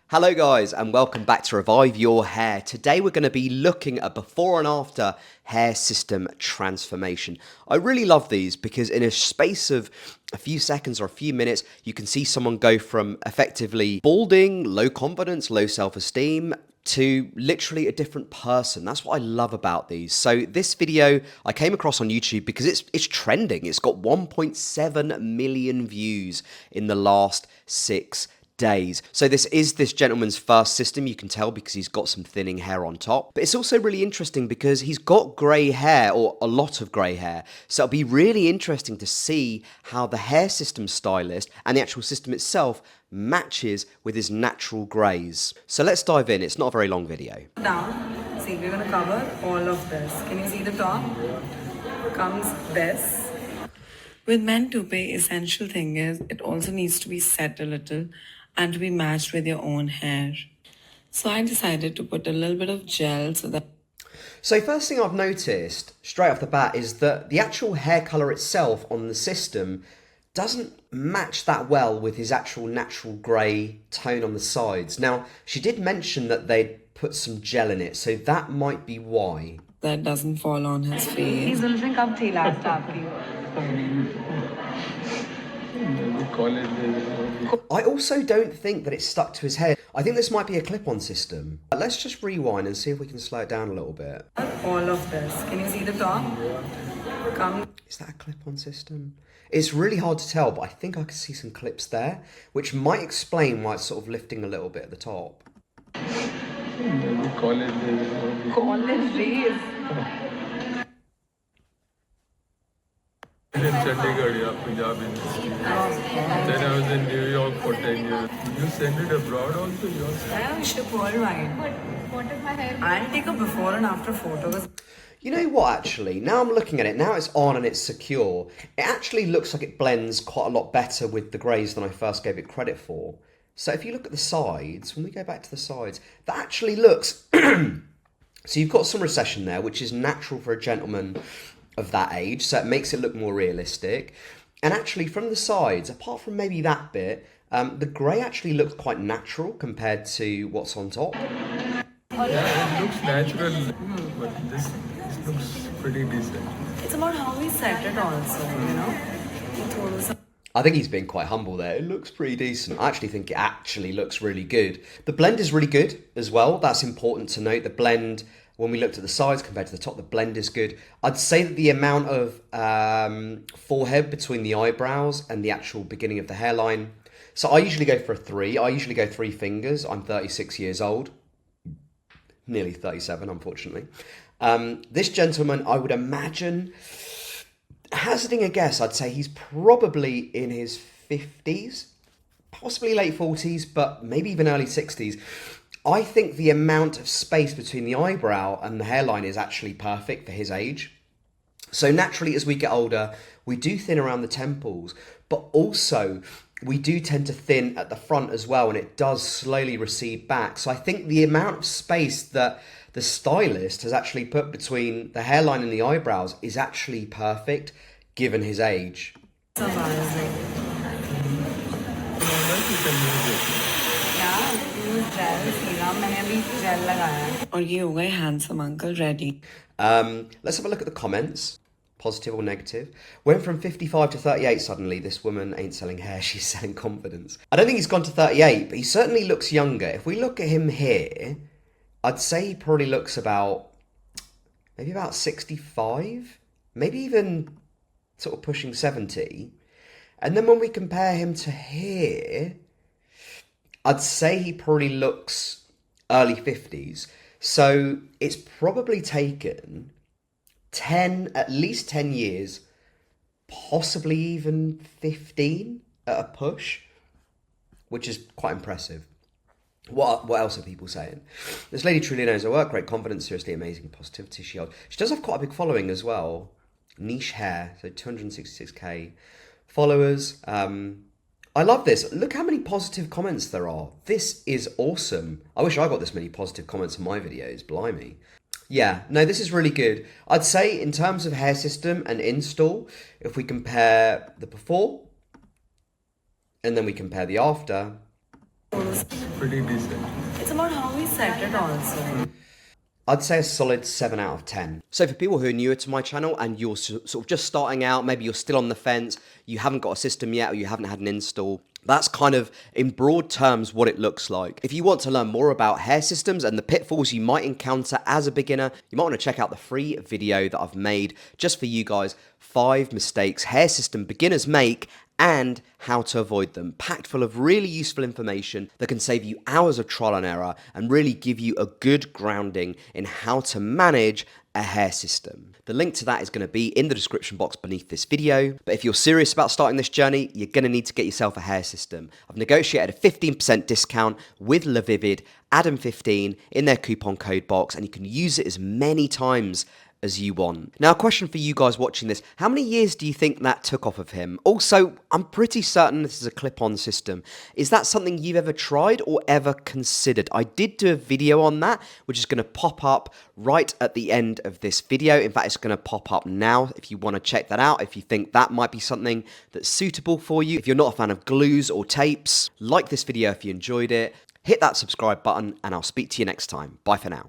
Hello guys and welcome back to Revive Your Hair. Today we're going to be looking at before and after hair system transformation. I really love these because in a space of a few seconds or a few minutes you can see someone go from effectively balding, low confidence, low self-esteem to literally a different person. That's what I love about these. So this video I came across on YouTube because it's trending. It's got 1.7 million views in the last 6 days. So this is this gentleman's first system, you can tell because he's got some thinning hair on top. But it's also really interesting because he's got grey hair, or a lot of grey hair. So it'll be really interesting to see how the hair system stylist and the actual system itself matches with his natural greys. So let's dive in. It's not a very long video. Down, see, we're gonna cover all of this. Can you see the top? Comes this. With men toupee, essential thing is it also needs to be set a little and to be matched with your own hair. So I decided to put a little bit of gel so that... So first thing I've noticed straight off the bat is that the actual hair colour itself on the system doesn't match that well with his actual natural grey tone on the sides. Now, she did mention that they'd put some gel in it, so that might be why. That doesn't fall on his face. I also don't think that it's stuck to his head. I think this might be a clip-on system. Let's just rewind and see if we can slow it down a little bit. All of this. Can you see the top? Is that a clip-on system? It's really hard to tell, but I think I can see some clips there, which might explain why it's sort of lifting a little bit at the top. College days. In Chandigarh, yeah, Punjab. Then I was in New York for 10 years. You send it abroad also? Yeah, we ship worldwide. What if my hair? I'll take a before and after photos. You know what, actually, now I'm looking at it, now it's on and it's secure, it actually looks like it blends quite a lot better with the greys than I first gave it credit for. So if you look at the sides, when we go back to the sides, that actually looks... So you've got some recession there, which is natural for a gentleman of that age, so it makes it look more realistic. And actually from the sides, apart from maybe that bit, the grey actually looks quite natural compared to what's on top. Yeah, it looks natural, but this looks pretty decent. It's about how we set it also, you know? I think he's been quite humble there. It looks pretty decent. I actually think it actually looks really good. The blend is really good as well. That's important to note. The blend, when we looked at the sides compared to the top, the blend is good. I'd say that the amount of forehead between the eyebrows and the actual beginning of the hairline. So I usually go for a 3. I usually go 3 fingers. I'm 36 years old. Nearly 37, unfortunately. This gentleman, I would imagine... Hazarding a guess, I'd say he's probably in his 50s, possibly late 40s, but maybe even early 60s. I think the amount of space between the eyebrow and the hairline is actually perfect for his age. So naturally, as we get older, we do thin around the temples, but also we do tend to thin at the front as well, and it does slowly recede back. So I think the amount of space that the stylist has actually put between the hairline and the eyebrows is actually perfect, given his age. It's amazing. Yeah, use gel, serum, मैंने अभी gel लगाया है. और ये हो गए handsome uncle ready. Let's have a look at the comments. Positive or negative. Went from 55 to 38 suddenly. This woman ain't selling hair, she's selling confidence. I don't think he's gone to 38, but he certainly looks younger. If we look at him here, I'd say he probably looks maybe about 65, maybe even sort of pushing 70. And then when we compare him to here, I'd say he probably looks early 50s. So it's probably taken at least 10 years, possibly even 15 at a push, which is quite impressive. What else are people saying? This lady truly knows her work. Great confidence, seriously amazing positivity. She does have quite a big following as well. Niche hair, so 266k followers. I love this. Look how many positive comments there are. This is awesome. I wish I got this many positive comments on my videos. Blimey. Yeah, no, this is really good. I'd say in terms of hair system and install, if we compare the before and then we compare the after, Pretty decent. It's about how we set it also. I'd say a solid 7 out of 10. So for people who are newer to my channel and you're sort of just starting out, maybe you're still on the fence, you haven't got a system yet or you haven't had an install, that's kind of, in broad terms, what it looks like. If you want to learn more about hair systems and the pitfalls you might encounter as a beginner, you might want to check out the free video that I've made just for you guys, 5 mistakes hair system beginners make and how to avoid them, packed full of really useful information that can save you hours of trial and error and really give you a good grounding in how to manage a hair system. The link to that is going to be in the description box beneath this video, but if you're serious about starting this journey, you're going to need to get yourself a hair system. I've negotiated a 15% discount with LaVivid, Adam15 in their coupon code box, and you can use it as many times as you want. Now, a question for you guys watching this, how many years do you think that took off of him? Also, I'm pretty certain this is a clip-on system. Is that something you've ever tried or ever considered? I did do a video on that, which is going to pop up right at the end of this video. In fact, it's going to pop up now if you want to check that out, if you think that might be something that's suitable for you. If you're not a fan of glues or tapes, like this video if you enjoyed it, hit that subscribe button, and I'll speak to you next time. Bye for now.